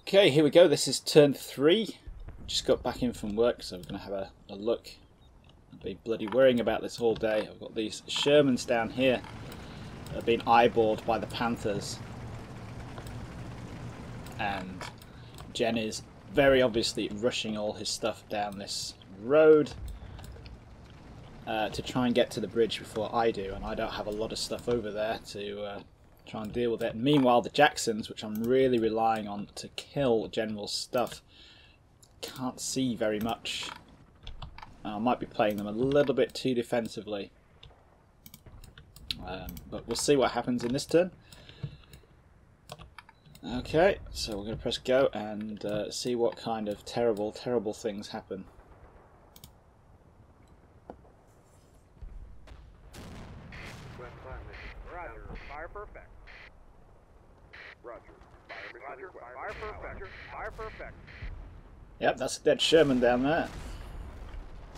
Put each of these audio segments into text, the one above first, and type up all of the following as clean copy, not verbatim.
Okay, here we go. This is turn 3. Just got back in from work, so we're going to have a look. I've been bloody worrying about this all day. I've got these Shermans down here that have been eyeballed by the Panthers. And Jen is very obviously rushing all his stuff down this road to try and get to the bridge before I do. And I don't have a lot of stuff over there to try and deal with it. And meanwhile, the Jacksons, which I'm really relying on to kill General's stuff, can't see very much. I might be playing them a little bit too defensively. But we'll see what happens in this turn. Okay, so we're going to press go and see what kind of terrible, terrible things happen. Roger, fire perfect. Roger, fire perfect. Fire perfect. Yep, that's a dead Sherman down there.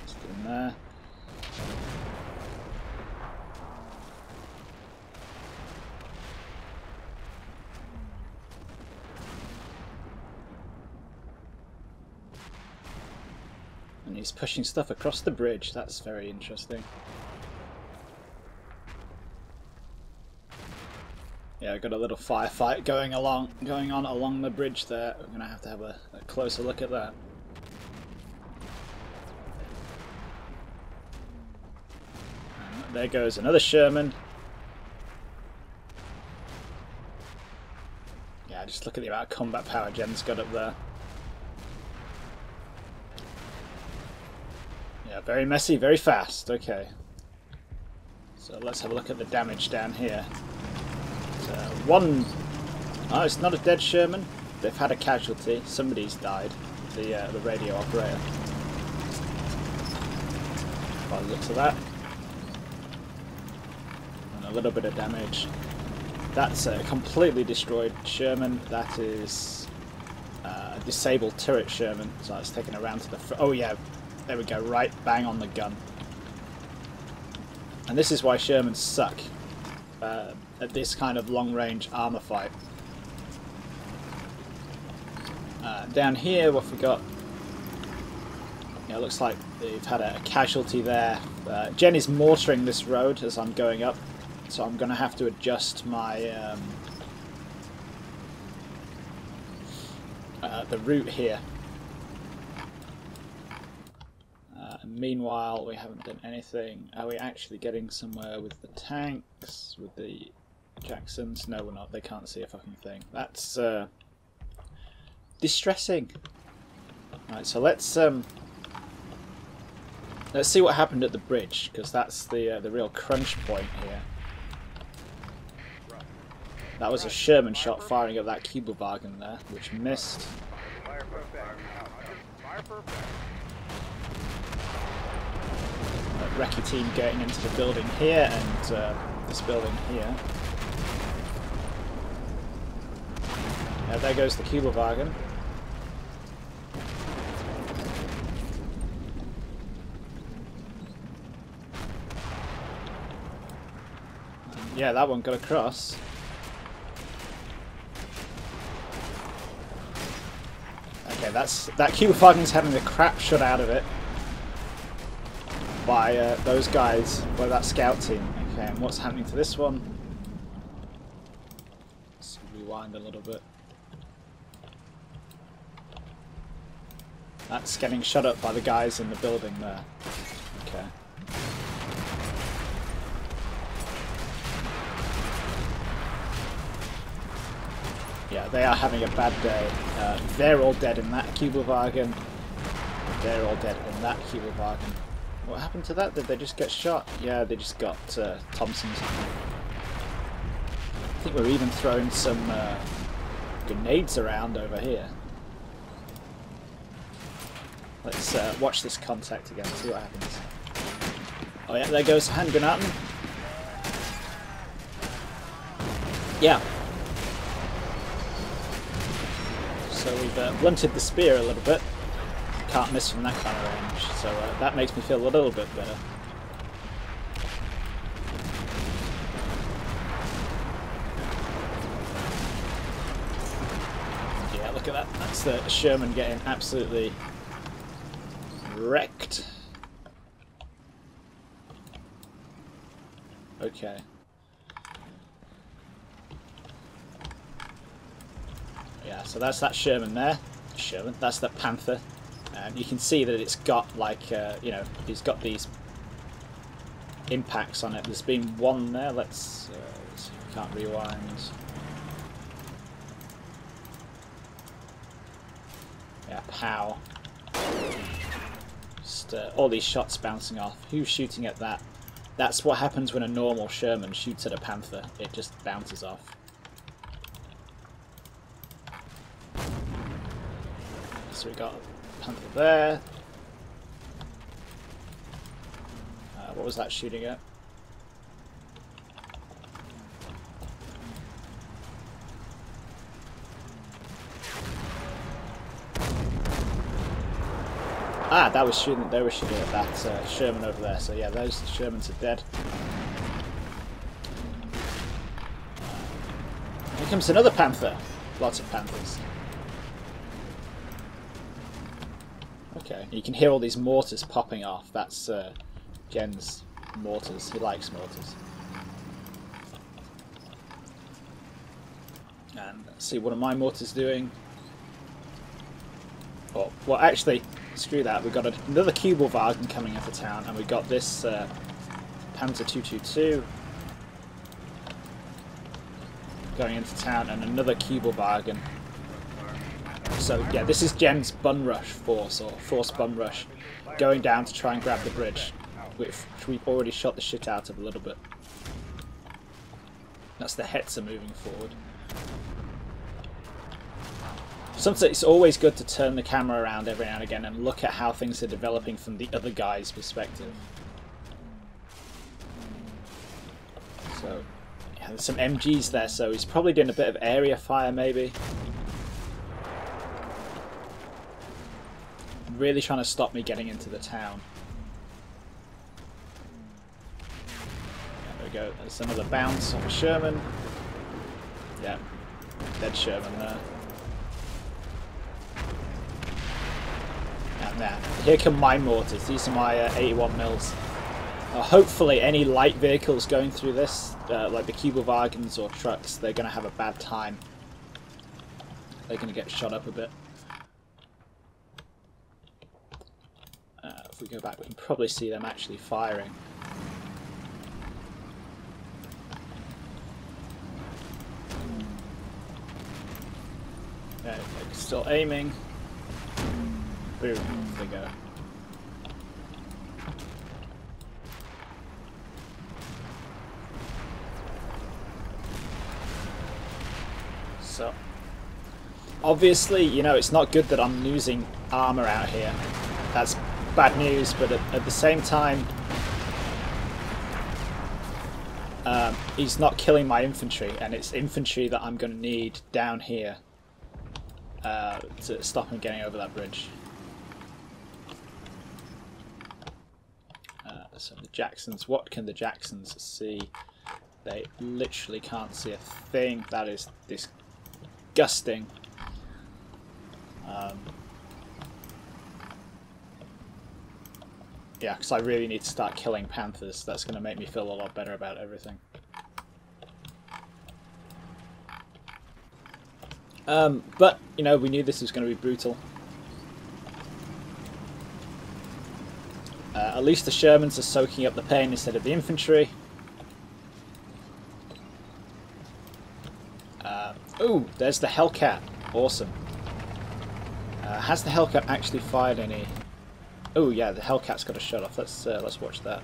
Just in there. And he's pushing stuff across the bridge. That's very interesting. Yeah, I've got a little firefight going on along the bridge there. We're going to have a closer look at that. And there goes another Sherman. Yeah, just look at the amount of combat power Jen's got up there. Yeah, very messy, very fast. Okay. So let's have a look at the damage down here. Oh, it's not a dead Sherman. They've had a casualty. Somebody's died. The radio operator. By the looks of that. And a little bit of damage. That's a completely destroyed Sherman. That is a disabled turret Sherman. So it's taken around to the front. Oh yeah, there we go. Right bang on the gun. And this is why Shermans suck. At this kind of long-range armor fight. Down here, what we got? Yeah, it looks like they've had a casualty there. Jen is mortaring this road as I'm going up, so I'm going to have to adjust my the route here. Meanwhile, we haven't done anything. Are we actually getting somewhere with the tanks, with the Jacksons? No, we're not. They can't see a fucking thing. That's distressing. Right, so let's see what happened at the bridge, because that's the real crunch point here. That was a Sherman shot firing at that Kübelwagen there, which missed. Fire perfect. Fire perfect. Recce team getting into the building here and this building here. There goes the Kübelwagen. Yeah, that one got across. Okay, that Kübelwagen's having the crap shot out of it by those guys, by that scout team. Okay, and what's happening to this one? Let's rewind a little bit. That's getting shut up by the guys in the building there. Okay. Yeah, they are having a bad day. They're all dead in that Kübelwagen. They're all dead in that Kübelwagen. What happened to that? Did they just get shot? Yeah, they just got Thompsons. I think we're even throwing some grenades around over here. Let's watch this contact again, see what happens. Oh yeah, there goes hand grenade. Yeah. So we've blunted the spear a little bit. Can't miss from that kind of range, so that makes me feel a little bit better. Yeah, look at that. That's the Sherman getting absolutely wrecked. Okay. Yeah, so that's that Sherman there. Sherman. That's that Panther. And you can see that it's got like, you know, it's got these impacts on it. There's been one there. Let's see if we can't rewind. Yeah, pow. Just all these shots bouncing off. Who's shooting at that? That's what happens when a normal Sherman shoots at a Panther. It just bounces off. So we got a Panther there. What was that shooting at? Ah, that was shooting. They were shooting at that Sherman over there. So yeah, those Shermans are dead. Here comes another Panther. Lots of Panthers. Okay, you can hear all these mortars popping off. That's Jen's mortars. He likes mortars. And let's see, what are my mortars doing? Oh, well, actually, screw that. We've got another Kubelwagen coming into town, and we've got this Panzer 222 going into town, and another Kubelwagen. So yeah, this is Jen's bun rush force, or force bun rush, going down to try and grab the bridge, which we've already shot the shit out of a little bit. That's the Hetzer moving forward. Sometimes it's always good to turn the camera around every now and again and look at how things are developing from the other guy's perspective. So, yeah, there's some MGs there, so he's probably doing a bit of area fire maybe. Really trying to stop me getting into the town. There we go, there's another bounce off a Sherman. Yeah, dead Sherman there. And there, here come my mortars. These are my 81 mils. Hopefully any light vehicles going through this, like the Kubelwagens or trucks, they're going to have a bad time. They're going to get shot up a bit. If we go back, we can probably see them actually firing. Yeah, they're still aiming. Boom, there they go. So, obviously, you know, it's not good that I'm losing armor out here. That's bad news, but at the same time, he's not killing my infantry, and it's infantry that I'm going to need down here to stop him getting over that bridge. So the Jacksons, what can the Jacksons see? They literally can't see a thing. That is disgusting. Yeah, because I really need to start killing Panthers. That's going to make me feel a lot better about everything. But, you know, we knew this was going to be brutal. At least the Shermans are soaking up the pain instead of the infantry. Ooh, there's the Hellcat. Awesome. Has the Hellcat actually fired any... Oh yeah, the Hellcat's got a shut off. Let's watch that.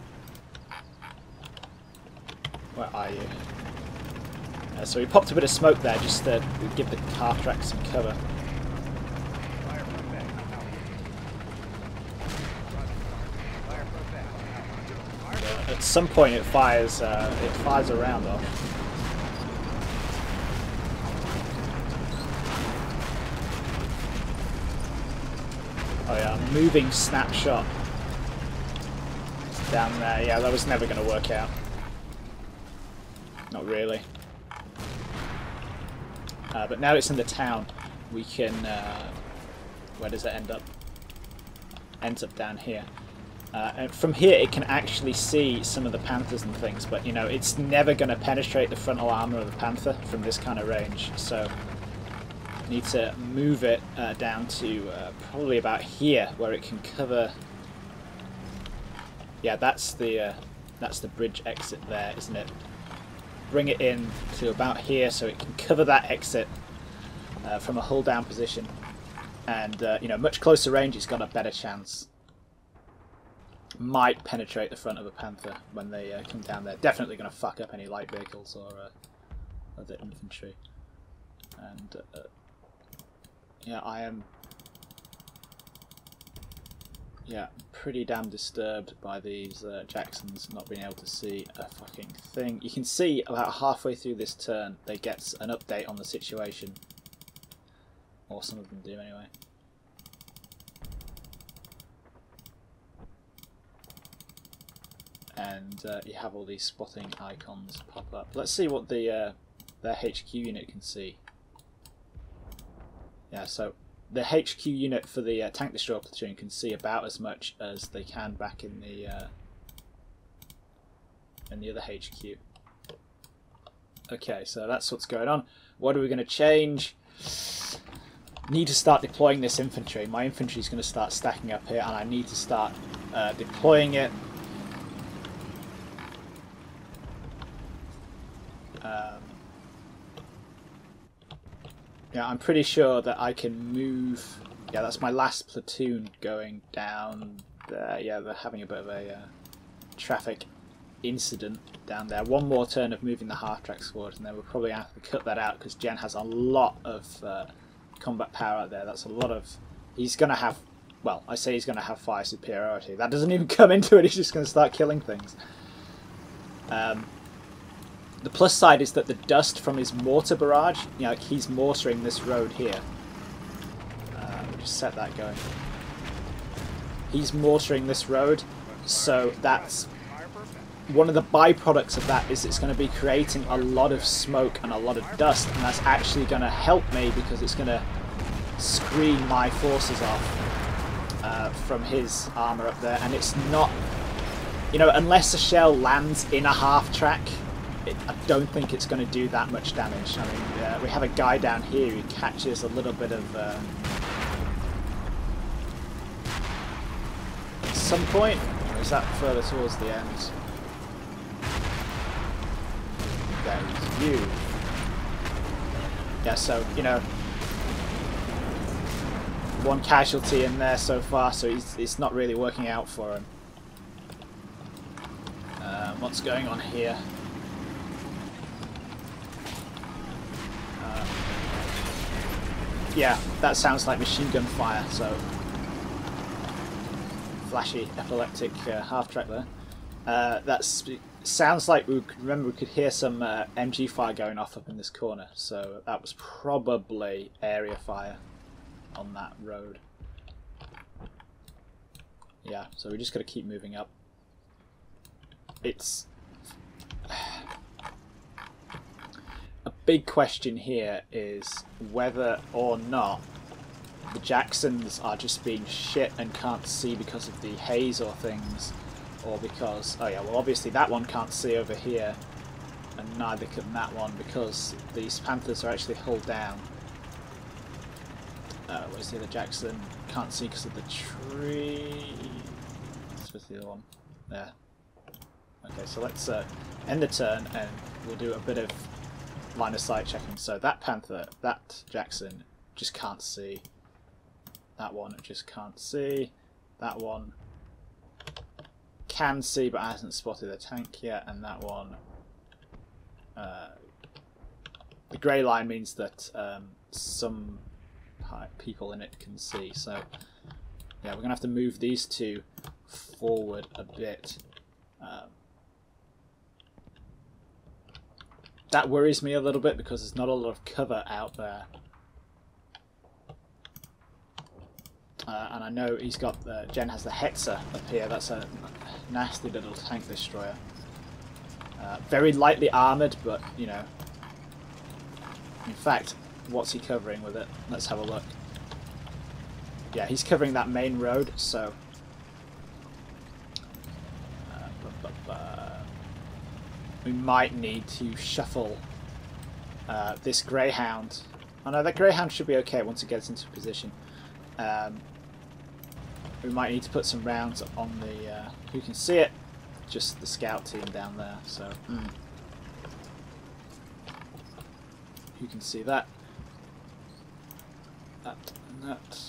Where are you? So he popped a bit of smoke there just to give the half track some cover. At some point it fires a round off. Oh yeah, moving snapshot down there. Yeah, that was never going to work out. Not really. But now it's in the town. we can... where does it end up? Ends up down here. And from here it can actually see some of the Panthers and things, but you know, it's never going to penetrate the frontal armour of the Panther from this kind of range, so need to move it down to probably about here, where it can cover... Yeah, that's the bridge exit there, isn't it? Bring it in to about here so it can cover that exit from a hull down position, and you know, much closer range it's got a better chance. Might penetrate the front of a Panther when they come down there. Definitely going to fuck up any light vehicles or other infantry. And yeah, I am pretty damn disturbed by these Jacksons not being able to see a fucking thing. You can see about halfway through this turn they get an update on the situation, or some of them do anyway. And you have all these spotting icons pop up. Let's see what their HQ unit can see. Yeah, so the HQ unit for the tank destroyer platoon can see about as much as they can back in the other HQ. Okay, so that's what's going on. What are we going to change? Need to start deploying this infantry. My infantry is going to start stacking up here, and I need to start deploying it. Yeah, I'm pretty sure that I can move... Yeah, that's my last platoon going down there. Yeah, they're having a bit of a traffic incident down there. One more turn of moving the half-track squad, and then we'll probably have to cut that out because Jen has a lot of combat power out there. That's a lot of... He's going to have... Well, I say he's going to have fire superiority. That doesn't even come into it. He's just going to start killing things. The plus side is that the dust from his mortar barrage, you know, like he's mortaring this road here. We'll just set that going. He's mortaring this road, so that's one of the byproducts of that is it's going to be creating a lot of smoke and a lot of dust, and that's actually going to help me because it's going to screen my forces off from his armour up there. And it's not, you know, unless a shell lands in a half track, I don't think it's going to do that much damage. I mean, we have a guy down here who catches a little bit of... at some point, or is that further towards the end? There's you. Yeah, so, you know, one casualty in there so far, so it's not really working out for him. What's going on here? Yeah, that sounds like machine gun fire, so flashy, epileptic half-track there. That sounds like, remember we could hear some MG fire going off up in this corner, so that was probably area fire on that road. Yeah, so we just got to keep moving up. It's... A big question here is whether or not the Jacksons are just being shit and can't see because of the haze or things, or because, oh yeah, well obviously that one can't see over here, and neither can that one because these Panthers are actually hull down. Where's the other Jackson? Can't see because of the tree. Where's the other one? There. Okay, so let's end the turn and we'll do a bit of line of sight checking. So that Panther, that Jackson just can't see. That one just can't see. That one can see but hasn't spotted a tank yet, and that one the grey line means that some people in it can see. So yeah, we're gonna have to move these two forward a bit. That worries me a little bit because there's not a lot of cover out there. And I know he's got, Jen has the Hetzer up here. That's a nasty little tank destroyer. Very lightly armoured, but, you know. In fact, what's he covering with it? Let's have a look. Yeah, he's covering that main road, so... we might need to shuffle this Greyhound. Oh no, that Greyhound should be okay once it gets into position. We might need to put some rounds on the... you can see it, just the scout team down there, so... You can see that. That and that.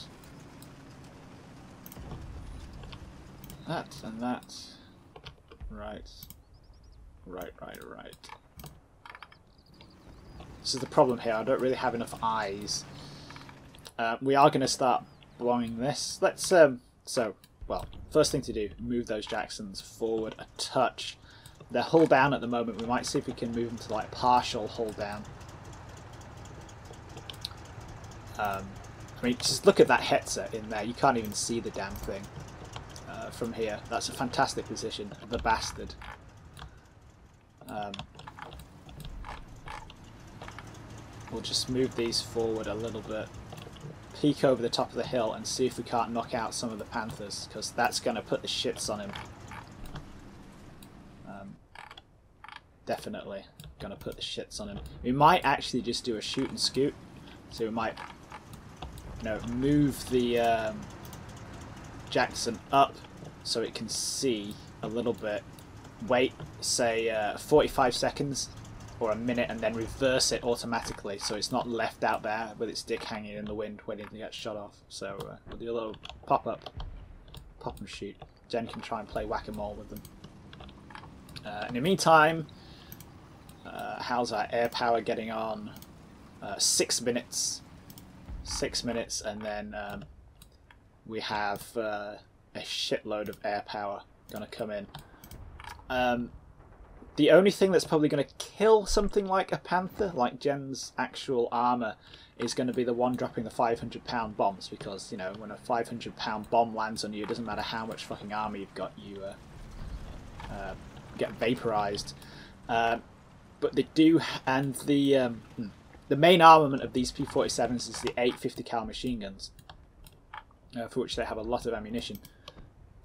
That and that. Right. Right. This is the problem here. I don't really have enough eyes. We are going to start blowing this. Let's well, first thing to do, move those Jacksons forward a touch. They're hull down at the moment. We might see if we can move them to like partial hull down. I mean, just look at that Hetzer in there. You can't even see the damn thing from here. That's a fantastic position. The bastard. We'll just move these forward a little bit. Peek over the top of the hill and see if we can't knock out some of the Panthers, because that's going to put the shits on him. Definitely going to put the shits on him. We might actually just do a shoot and scoot. So we might, you know, move the Jackson up so it can see a little bit. Wait, say 45 seconds or a minute, and then reverse it automatically so it's not left out there with its dick hanging in the wind waiting to get shot off. So we'll do a little pop up, pop and shoot. Jen can try and play whack-a-mole with them. In the meantime, how's our air power getting on? 6 minutes. 6 minutes, and then we have a shitload of air power going to come in. The only thing that's probably going to kill something like a Panther, like Jen's actual armour, is going to be the one dropping the 500-pound bombs, because, you know, when a 500-pound bomb lands on you, it doesn't matter how much fucking armour you've got, you get vaporised. But they do, and the main armament of these P-47s is the 850 cal machine guns, for which they have a lot of ammunition.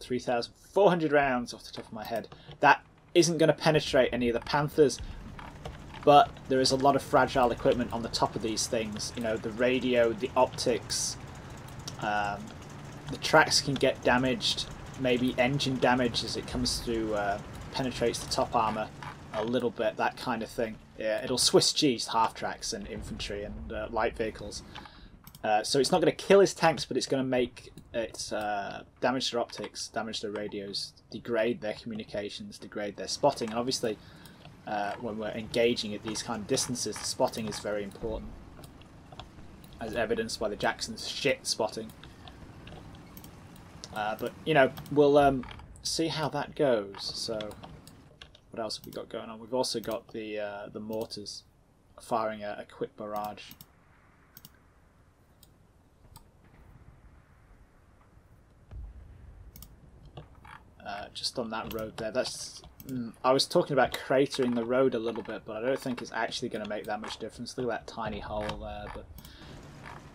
3,400 rounds off the top of my head. That isn't going to penetrate any of the Panthers, but there is a lot of fragile equipment on the top of these things. You know, the radio, the optics, the tracks can get damaged, maybe engine damage as it comes through, penetrates the top armour a little bit, that kind of thing. Yeah, it'll Swiss cheese half tracks and infantry and light vehicles. So it's not going to kill his tanks, but it's going to make it damage their optics, damage their radios, degrade their communications, degrade their spotting. And obviously, when we're engaging at these kind of distances, the spotting is very important, as evidenced by the Jackson's shit spotting. But, you know, we'll see how that goes. So, what else have we got going on? We've also got the mortars firing a quick barrage. Just on that road there. That's I was talking about cratering the road a little bit, but I don't think it's actually going to make that much difference. Look at that tiny hole there. But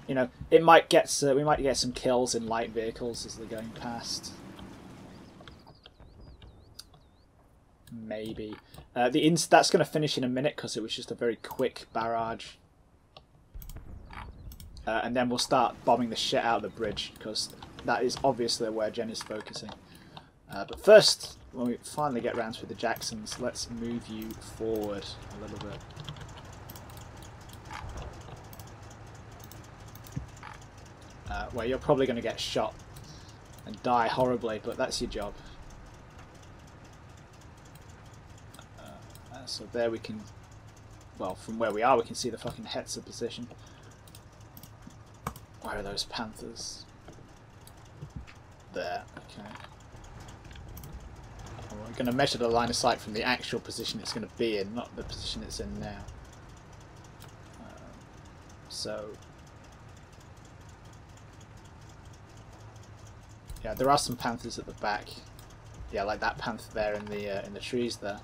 you know, it might get we might get some kills in light vehicles as they're going past. Maybe that's going to finish in a minute because it was just a very quick barrage. And then we'll start bombing the shit out of the bridge, because that is obviously where Jen is focusing. But first, when we finally get round to the Jacksons, let's move you forward a little bit. Where you're probably going to get shot and die horribly, but that's your job. So there we can, well, from where we are, we can see the fucking Hetzer position. Where are those Panthers? There, okay. And we're going to measure the line of sight from the actual position it's going to be in, not the position it's in now. So, yeah, there are some Panthers at the back. Yeah, like that Panther there in the trees there.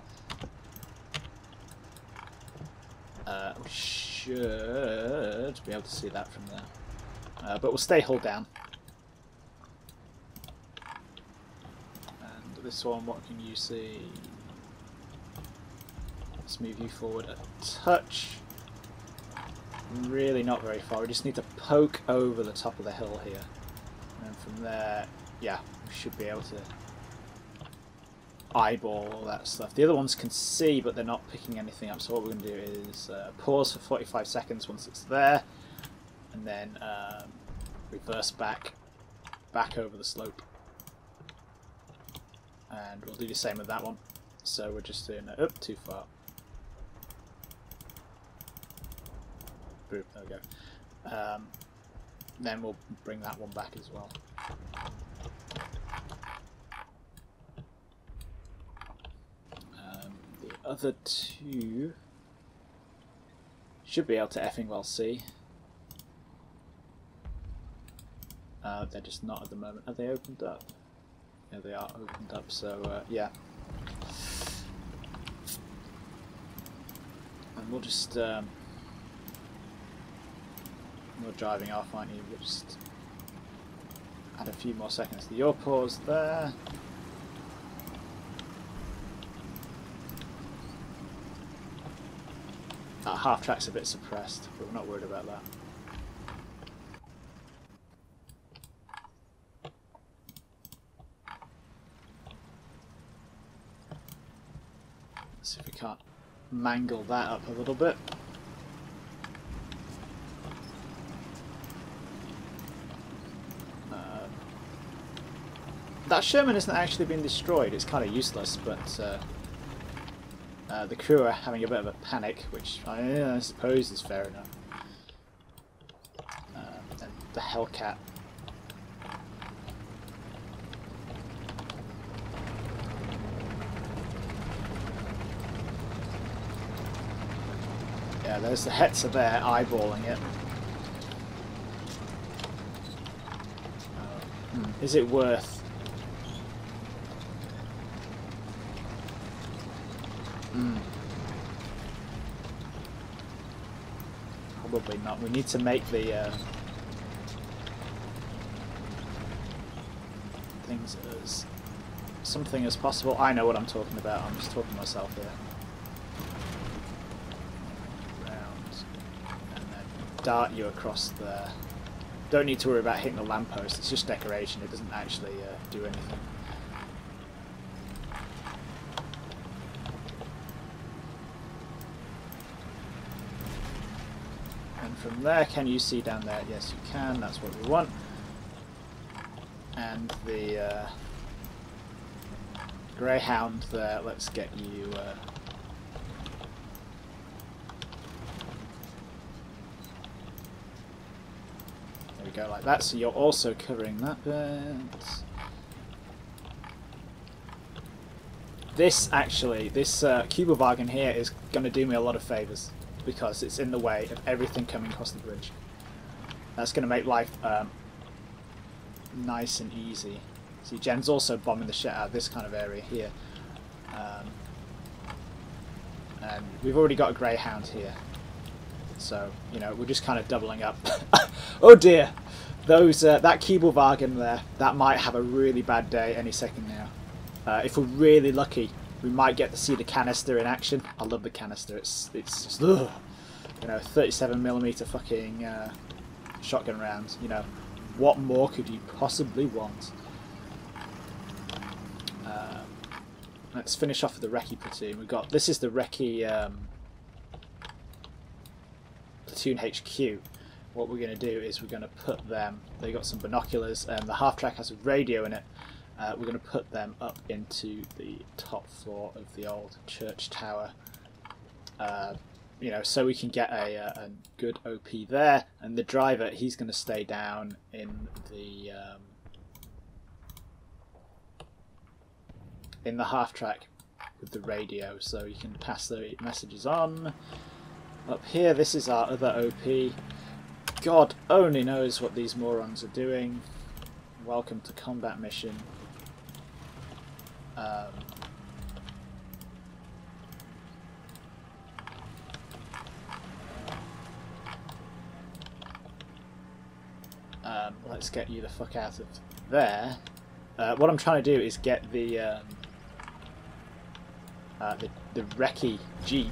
Oh, should be able to see that from there. But we'll stay hull down. And this one, what can you see? Let's move you forward a touch. Really not very far. We just need to poke over the top of the hill here. And from there, yeah, we should be able to eyeball all that stuff. The other ones can see, but they're not picking anything up. So what we're going to do is pause for 45 seconds once it's there, and then reverse back over the slope. And we'll do the same with that one. So we're just doing it up too far. Boop, there we go. Then we'll bring that one back as well. The other two should be able to effing well see. They're just not at the moment. Are they opened up? Yeah, they are opened up, so yeah. And we'll just... you're driving off, aren't you? We'll just add a few more seconds to your pause there. That half track's a bit suppressed, but we're not worried about that. Let's see if we can't mangle that up a little bit. That Sherman isn't actually been destroyed. It's kind of useless, but the crew are having a bit of a panic, which I suppose is fair enough. And the Hellcat. Yeah, there's the Hetzer there, eyeballing it. Is it worth... Probably not. We need to make the things as something as possible. I know what I'm talking about. I'm just talking to myself here. Round and then dart you across there. Don't need to worry about hitting the lamppost. It's just decoration. It doesn't actually do anything. From there, can you see down there? Yes, you can. That's what we want. And the Greyhound there. Let's get you. There we go, like that. So you're also covering that bit. This actually, this Kugelwagen here is going to do me a lot of favours, because it's in the way of everything coming across the bridge. That's going to make life nice and easy. See, Jen's also bombing the shit out of this kind of area here. And we've already got a Greyhound here. So, you know, we're just kind of doubling up. Oh dear! Those that Kugelwagen there, that might have a really bad day any second now. If we're really lucky, we might get to see the canister in action. I love the canister. It's just, ugh. You know, 37mm fucking shotgun rounds. You know, what more could you possibly want? Let's finish off with the Recce platoon. We've got, this is the Recce platoon HQ. What we're going to do is we're going to put them. They got some binoculars, and the half track has a radio in it. We're going to put them up into the top floor of the old church tower, you know, so we can get a good OP there. And the driver, he's going to stay down in the half track with the radio, so you can pass the messages on. Up here, this is our other OP. God only knows what these morons are doing. Welcome to combat mission. Let's get you the fuck out of there. What I'm trying to do is get the recce jeep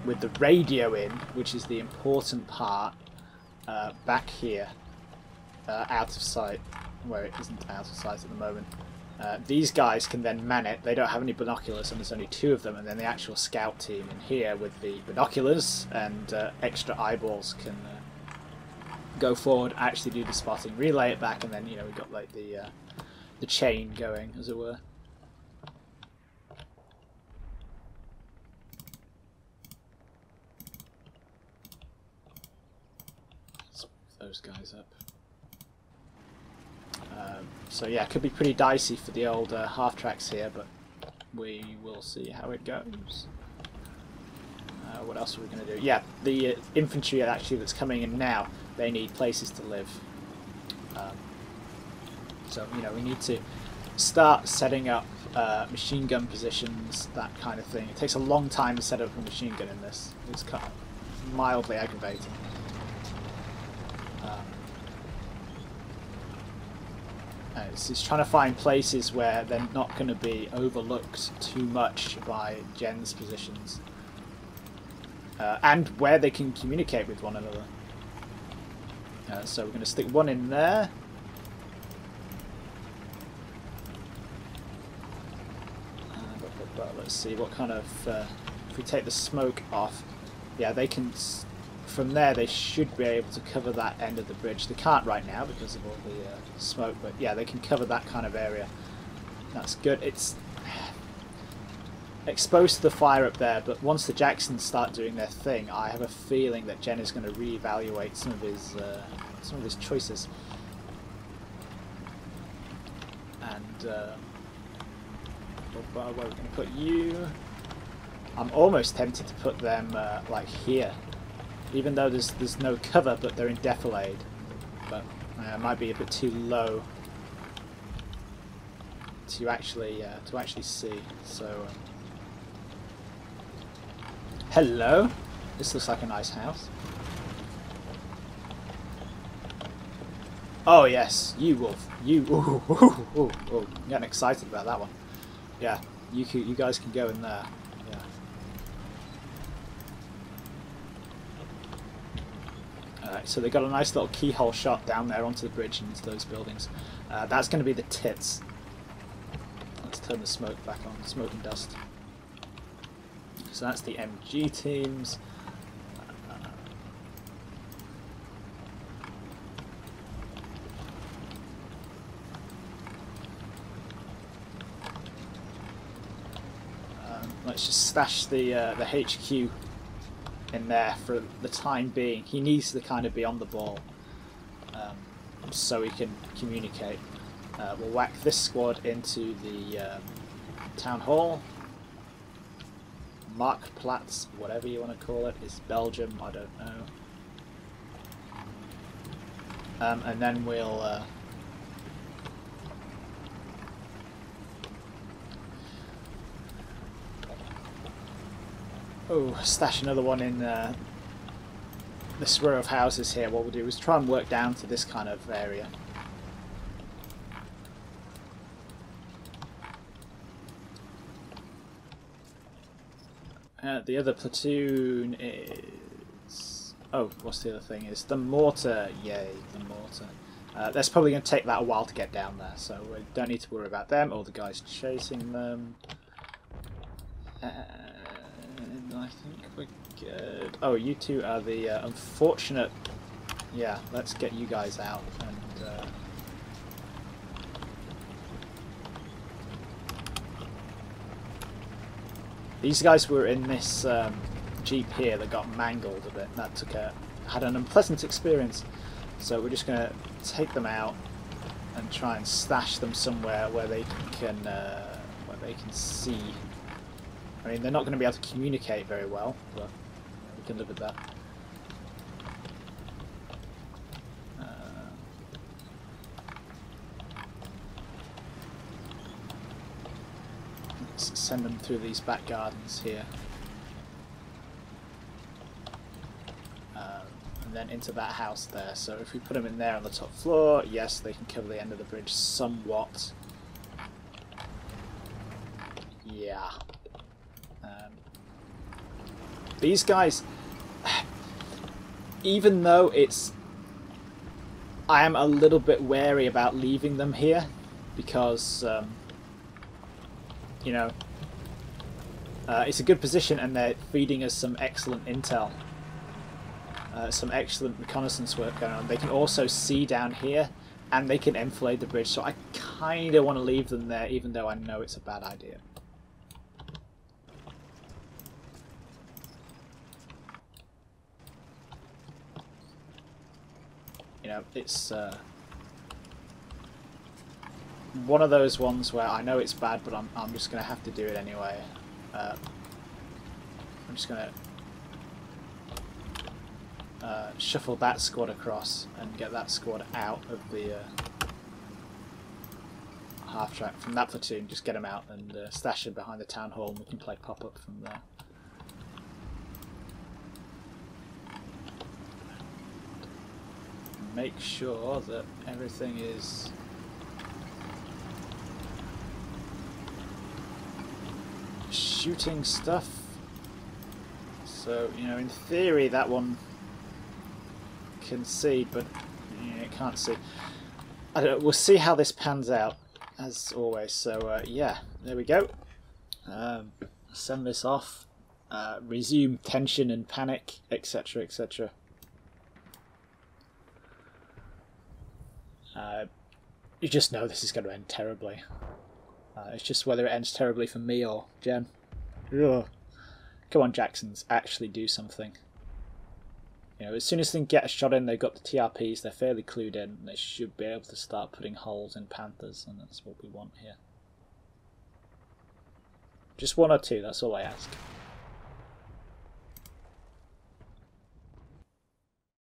with the radio in, which is the important part, back here, out of sight, where it isn't out of sight at the moment. These guys can then man it. They don't have any binoculars, and there's only 2 of them, and then the actual scout team in here with the binoculars and extra eyeballs can go forward, actually do the spotting, relay it back, and then, you know, we've got like the chain going, as it were. Let's move those guys up. So yeah, it could be pretty dicey for the old half tracks here, but we will see how it goes. What else are we going to do? Yeah, the infantry actually that's coming in now, they need places to live. So, you know, we need to start setting up machine gun positions, that kind of thing. It takes a long time to set up a machine gun in this. It's kind of mildly aggravating. It's trying to find places where they're not going to be overlooked too much by Jen's positions. And where they can communicate with one another. So we're going to stick one in there. But let's see what kind of... if we take the smoke off, yeah, they can... From there they should be able to cover that end of the bridge. They can't right now because of all the smoke, but yeah, they can cover that kind of area. That's good. It's exposed to the fire up there, but once the Jacksons start doing their thing, I have a feeling that Jen is going to reevaluate some of his choices. And where are we going to put you? I'm almost tempted to put them like here. Even though there's no cover, but they're in defilade. But it might be a bit too low to actually see. So hello, this looks like a nice house. Oh yes, you wolf, you. Ooh, I'm getting excited about that one. Yeah, you guys can go in there. Yeah. So they got a nice little keyhole shot down there onto the bridge and into those buildings. That's going to be the tits. Let's turn the smoke back on, smoke and dust. So that's the MG teams. Let's just stash the HQ in there for the time being. He needs to kind of be on the ball so he can communicate. We'll whack this squad into the town hall. Marktplatz, whatever you want to call it, is Belgium, I don't know. And then we'll stash another one in this row of houses here. What we'll do is try and work down to this kind of area. The other platoon is... oh, what's the other thing? Is the mortar. Yay, the mortar. That's probably going to take that a while to get down there, so we don't need to worry about them or the guys chasing them. And I think we're good. Oh, you two are the unfortunate... yeah, let's get you guys out. And these guys were in this Jeep here that got mangled a bit. That had an unpleasant experience. So we're just going to take them out and try and stash them somewhere where they can see. I mean, they're not going to be able to communicate very well, but we can live with that. Let's send them through these back gardens here. And then into that house there. So if we put them in there on the top floor, yes, they can cover the end of the bridge somewhat. Yeah. These guys, even though I am a little bit wary about leaving them here because, you know, it's a good position and they're feeding us some excellent intel. Some excellent reconnaissance work going on. They can also see down here and they can enfilade the bridge, so I kind of want to leave them there even though I know it's a bad idea. You know, it's one of those ones where I know it's bad, but I'm just going to have to do it anyway. I'm just going to shuffle that squad across and get that squad out of the half track from that platoon. Just get them out and stash them behind the town hall, and we can play pop-up from there. Make sure that everything is shooting stuff. So, you know, in theory that one can see, but you know, it can't see. I don't know, we'll see how this pans out, as always. So, yeah, there we go. Send this off. Resume tension and panic, etc., etc. You just know this is going to end terribly. It's just whether it ends terribly for me or Jen. Ugh. Come on, Jacksons, actually do something. You know, as soon as they can get a shot in, they've got the TRPs, they're fairly clued in, and they should be able to start putting holes in Panthers, and that's what we want here. Just one or two, that's all I ask.